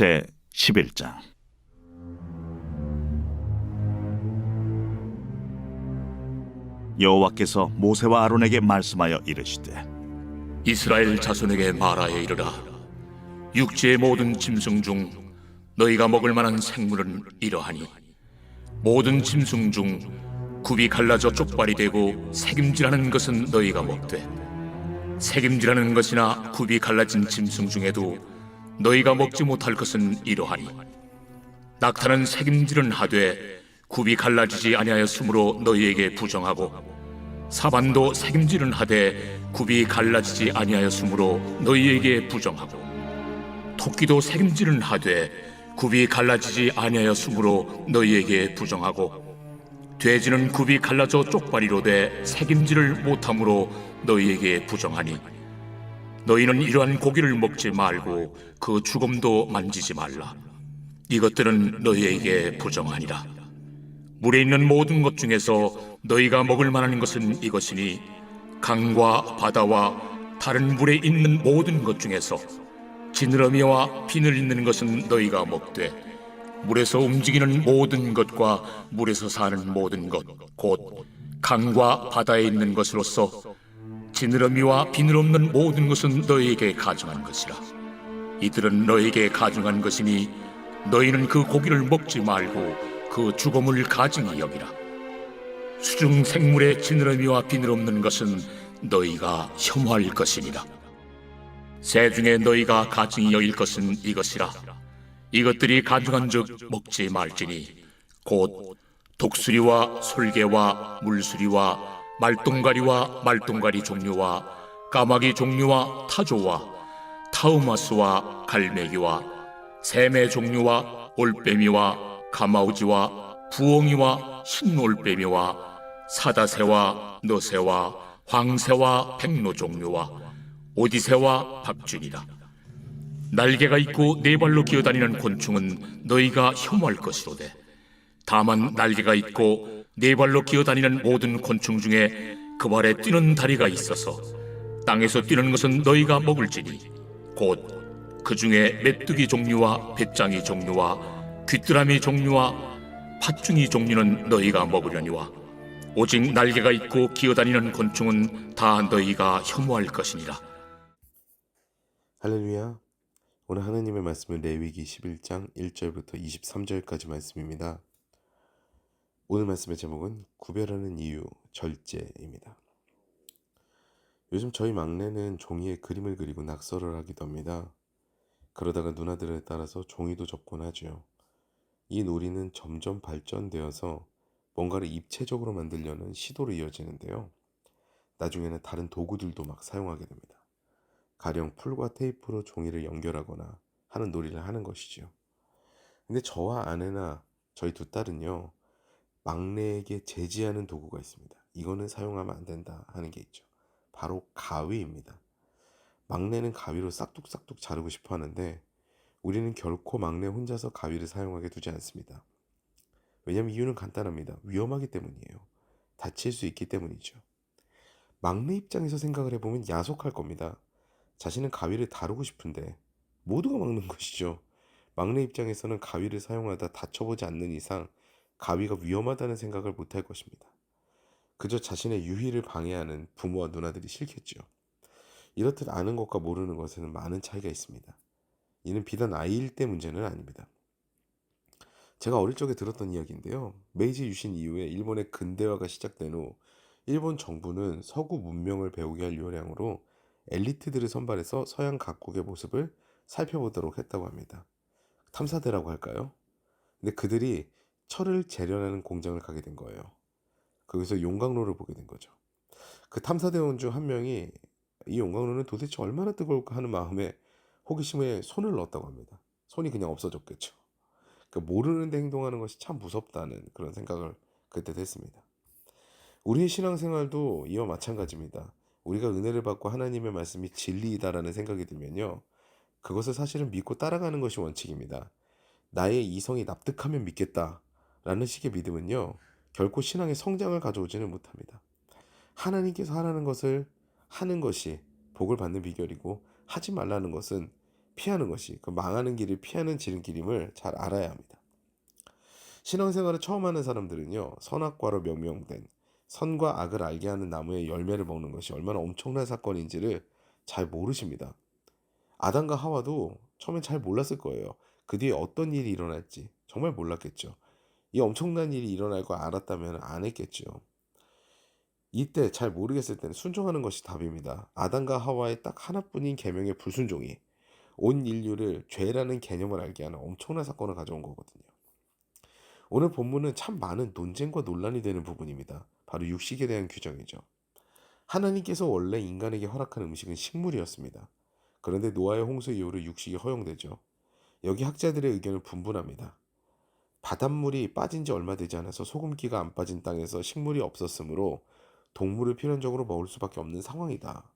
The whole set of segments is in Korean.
제 11장. 여호와께서 모세와 아론에게 말씀하여 이르시되, 이스라엘 자손에게 말하여 이르라. 육지의 모든 짐승 중 너희가 먹을 만한 생물은 이러하니, 모든 짐승 중 굽이 갈라져 쪽발이 되고 새김질하는 것은 너희가 먹되, 새김질하는 것이나 굽이 갈라진 짐승 중에도 너희가 먹지 못할 것은 이러하니, 낙타는 새김질은 하되 굽이 갈라지지 아니하였으므로 너희에게 부정하고, 사반도 새김질은 하되 굽이 갈라지지 아니하였으므로 너희에게 부정하고, 토끼도 새김질은 하되 굽이 갈라지지 아니하였으므로 너희에게 부정하고, 돼지는 굽이 갈라져 쪽발이로 돼 새김질을 못함으로 너희에게 부정하니, 너희는 이러한 고기를 먹지 말고 그 주검도 만지지 말라. 이것들은 너희에게 부정하니라. 물에 있는 모든 것 중에서 너희가 먹을 만한 것은 이것이니, 강과 바다와 다른 물에 있는 모든 것 중에서 지느러미와 비늘 있는 것은 너희가 먹되, 물에서 움직이는 모든 것과 물에서 사는 모든 것, 곧 강과 바다에 있는 것으로서 지느러미와 비늘 없는 모든 것은 너희에게 가증한 것이라. 이들은 너희에게 가증한 것이니 너희는 그 고기를 먹지 말고 그 주검을 가증히 여기라. 수중 생물의 지느러미와 비늘 없는 것은 너희가 혐오할 것이니라. 새 중에 너희가 가증히 여길 것은 이것이라. 이것들이 가증한 즉 먹지 말지니, 곧 독수리와 솔개와 물수리와 말똥가리와 말똥가리 종류와 까마귀 종류와 타조와 타우마스와 갈매기와 샘의 종류와 올빼미와 가마우지와 부엉이와 흰올빼미와 사다새와 너새와 황새와 백로 종류와 오디새와 박쥐니라. 날개가 있고 네 발로 기어다니는 곤충은 너희가 혐오할 것이로되, 다만 날개가 있고 네 발로 기어다니는 모든 곤충 중에 그 발에 뛰는 다리가 있어서 땅에서 뛰는 것은 너희가 먹을지니, 곧 그 중에 메뚜기 종류와 배짱이 종류와 귀뚜라미 종류와 팥중이 종류는 너희가 먹으려니와, 오직 날개가 있고 기어다니는 곤충은 다 너희가 혐오할 것이니라. 할렐루야. 오늘 하나님의 말씀은 레위기 11장 1절부터 23절까지 말씀입니다. 오늘 말씀의 제목은 구별하는 이유, 절제입니다. 요즘 저희 막내는 종이에 그림을 그리고 낙서를 하기도 합니다. 그러다가 누나들에 따라서 종이도 접곤 하죠. 이 놀이는 점점 발전되어서 뭔가를 입체적으로 만들려는 시도로 이어지는데요. 나중에는 다른 도구들도 막 사용하게 됩니다. 가령 풀과 테이프로 종이를 연결하거나 하는 놀이를 하는 것이죠. 근데 저와 아내나 저희 두 딸은요, 막내에게 제지하는 도구가 있습니다. 이거는 사용하면 안 된다 하는 게 있죠. 바로 가위입니다. 막내는 가위로 싹둑싹둑 자르고 싶어 하는데, 우리는 결코 막내 혼자서 가위를 사용하게 두지 않습니다. 왜냐하면 이유는 간단합니다. 위험하기 때문이에요. 다칠 수 있기 때문이죠. 막내 입장에서 생각을 해보면 야속할 겁니다. 자신은 가위를 다루고 싶은데 모두가 막는 것이죠. 막내 입장에서는 가위를 사용하다 다쳐보지 않는 이상 가위가 위험하다는 생각을 못할 것입니다. 그저 자신의 유희를 방해하는 부모와 누나들이 싫겠죠. 이렇듯 아는 것과 모르는 것에는 많은 차이가 있습니다. 이는 비단 아이일 때 문제는 아닙니다. 제가 어릴 적에 들었던 이야기인데요. 메이지 유신 이후에 일본의 근대화가 시작된 후 일본 정부는 서구 문명을 배우게 할 요량으로 엘리트들을 선발해서 서양 각국의 모습을 살펴보도록 했다고 합니다. 탐사대라고 할까요? 근데 그들이 철을 재련하는 공장을 가게 된 거예요. 거기서 용광로를 보게 된 거죠. 그 탐사대원 중 한 명이 이 용광로는 도대체 얼마나 뜨거울까 하는 마음에 호기심에 손을 넣었다고 합니다. 손이 그냥 없어졌겠죠. 그러니까 모르는 데 행동하는 것이 참 무섭다는 그런 생각을 그때 했습니다. 우리의 신앙생활도 이와 마찬가지입니다. 우리가 은혜를 받고 하나님의 말씀이 진리이다라는 생각이 들면요, 그것을 사실은 믿고 따라가는 것이 원칙입니다. 나의 이성이 납득하면 믿겠다라는 식의 믿음은요, 결코 신앙의 성장을 가져오지는 못합니다. 하나님께서 하라는 것을 하는 것이 복을 받는 비결이고, 하지 말라는 것은 피하는 것이, 그 망하는 길을 피하는 지름길임을 잘 알아야 합니다. 신앙생활을 처음 하는 사람들은요, 선악과로 명명된 선과 악을 알게 하는 나무의 열매를 먹는 것이 얼마나 엄청난 사건인지를 잘 모르십니다. 아담과 하와도 처음엔 잘 몰랐을 거예요. 그 뒤에 어떤 일이 일어날지 정말 몰랐겠죠. 이 엄청난 일이 일어날 거 알았다면 안 했겠죠. 이때 잘 모르겠을 때는 순종하는 것이 답입니다. 아담과 하와의 딱 하나뿐인 계명의 불순종이 온 인류를 죄라는 개념을 알게 하는 엄청난 사건을 가져온 거거든요. 오늘 본문은 참 많은 논쟁과 논란이 되는 부분입니다. 바로 육식에 대한 규정이죠. 하나님께서 원래 인간에게 허락한 음식은 식물이었습니다. 그런데 노아의 홍수 이후로 육식이 허용되죠. 여기 학자들의 의견은 분분합니다. 바닷물이 빠진 지 얼마 되지 않아서 소금기가 안 빠진 땅에서 식물이 없었으므로 동물을 필연적으로 먹을 수밖에 없는 상황이다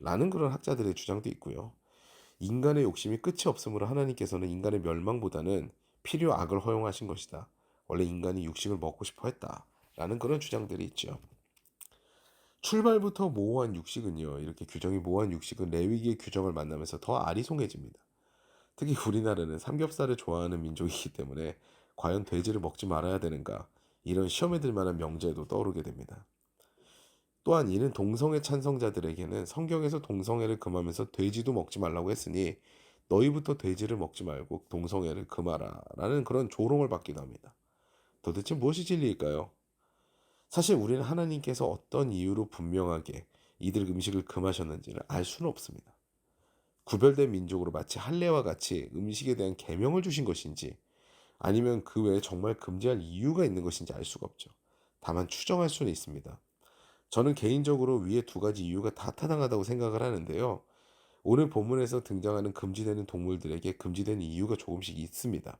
라는 그런 학자들의 주장도 있고요. 인간의 욕심이 끝이 없으므로 하나님께서는 인간의 멸망보다는 필요 악을 허용하신 것이다. 원래 인간이 육식을 먹고 싶어 했다 라는 그런 주장들이 있죠. 출발부터 모호한 육식은요, 이렇게 규정이 모호한 육식은 레위기의 규정을 만나면서 더 아리송해집니다. 특히 우리나라는 삼겹살을 좋아하는 민족이기 때문에 과연 돼지를 먹지 말아야 되는가, 이런 시험에 들 만한 명제도 떠오르게 됩니다. 또한 이는 동성애 찬성자들에게는 성경에서 동성애를 금하면서 돼지도 먹지 말라고 했으니 너희부터 돼지를 먹지 말고 동성애를 금하라 라는 그런 조롱을 받기도 합니다. 도대체 무엇이 진리일까요? 사실 우리는 하나님께서 어떤 이유로 분명하게 이들 음식을 금하셨는지를 알 수는 없습니다. 구별된 민족으로 마치 할례와 같이 음식에 대한 계명을 주신 것인지, 아니면 그 외에 정말 금지할 이유가 있는 것인지 알 수가 없죠. 다만 추정할 수는 있습니다. 저는 개인적으로 위에 두 가지 이유가 다 타당하다고 생각을 하는데요. 오늘 본문에서 등장하는 금지되는 동물들에게 금지되는 이유가 조금씩 있습니다.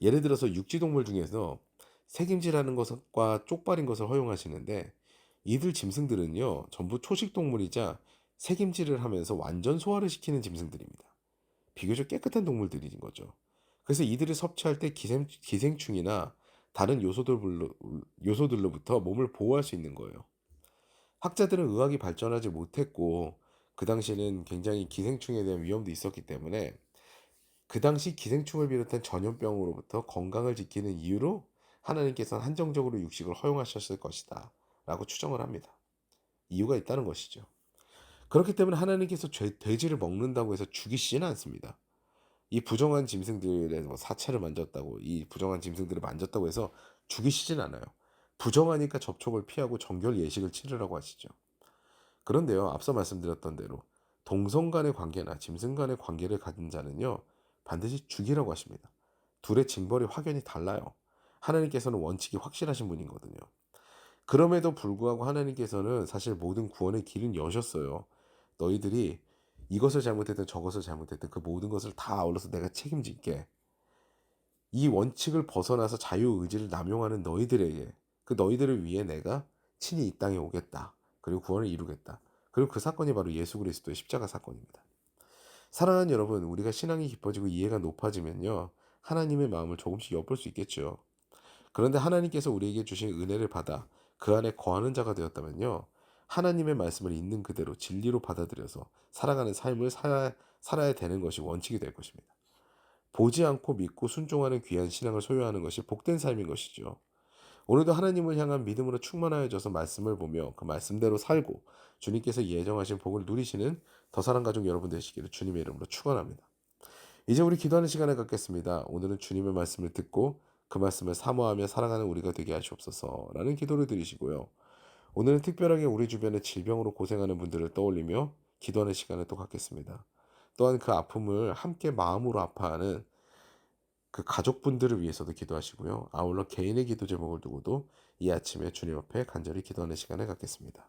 예를 들어서 육지동물 중에서 새김질하는 것과 쪽발인 것을 허용하시는데, 이들 짐승들은요 전부 초식동물이자 새김질을 하면서 완전 소화를 시키는 짐승들입니다. 비교적 깨끗한 동물들인 거죠. 그래서 이들을 섭취할 때 기생충이나 다른 요소들로부터 몸을 보호할 수 있는 거예요. 학자들은 의학이 발전하지 못했고 그 당시에는 굉장히 기생충에 대한 위험도 있었기 때문에 그 당시 기생충을 비롯한 전염병으로부터 건강을 지키는 이유로 하나님께서는 한정적으로 육식을 허용하셨을 것이다 라고 추정을 합니다. 이유가 있다는 것이죠. 그렇기 때문에 하나님께서 돼지를 먹는다고 해서 죽이시지는 않습니다. 이 부정한 짐승들의 사체를 만졌다고, 이 부정한 짐승들을 만졌다고 해서 죽이시진 않아요. 부정하니까 접촉을 피하고 정결 예식을 치르라고 하시죠. 그런데요, 앞서 말씀드렸던 대로 동성 간의 관계나 짐승 간의 관계를 가진 자는요 반드시 죽이라고 하십니다. 둘의 징벌이 확연히 달라요. 하나님께서는 원칙이 확실하신 분이거든요. 그럼에도 불구하고 하나님께서는 사실 모든 구원의 길은 여셨어요. 너희들이 이것을 잘못했든 저것을 잘못했든 그 모든 것을 다 아울러서 내가 책임질게. 이 원칙을 벗어나서 자유의지를 남용하는 너희들에게, 그 너희들을 위해 내가 친히 이 땅에 오겠다. 그리고 구원을 이루겠다. 그리고 그 사건이 바로 예수 그리스도의 십자가 사건입니다. 사랑하는 여러분, 우리가 신앙이 깊어지고 이해가 높아지면요 하나님의 마음을 조금씩 엿볼 수 있겠죠. 그런데 하나님께서 우리에게 주신 은혜를 받아 그 안에 거하는 자가 되었다면요 하나님의 말씀을 있는 그대로 진리로 받아들여서 살아가는 삶을 살아야 되는 것이 원칙이 될 것입니다. 보지 않고 믿고 순종하는 귀한 신앙을 소유하는 것이 복된 삶인 것이죠. 오늘도 하나님을 향한 믿음으로 충만하여져서 말씀을 보며 그 말씀대로 살고 주님께서 예정하신 복을 누리시는 더 사랑 가족 여러분 되시기를 주님의 이름으로 축원합니다. 이제 우리 기도하는 시간을 갖겠습니다. 오늘은 주님의 말씀을 듣고 그 말씀을 사모하며 살아가는 우리가 되게 하시옵소서라는 기도를 드리시고요. 오늘은 특별하게 우리 주변에 질병으로 고생하는 분들을 떠올리며 기도하는 시간을 또 갖겠습니다. 또한 그 아픔을 함께 마음으로 아파하는 그 가족분들을 위해서도 기도하시고요. 아울러 개인의 기도 제목을 두고도 이 아침에 주님 앞에 간절히 기도하는 시간을 갖겠습니다.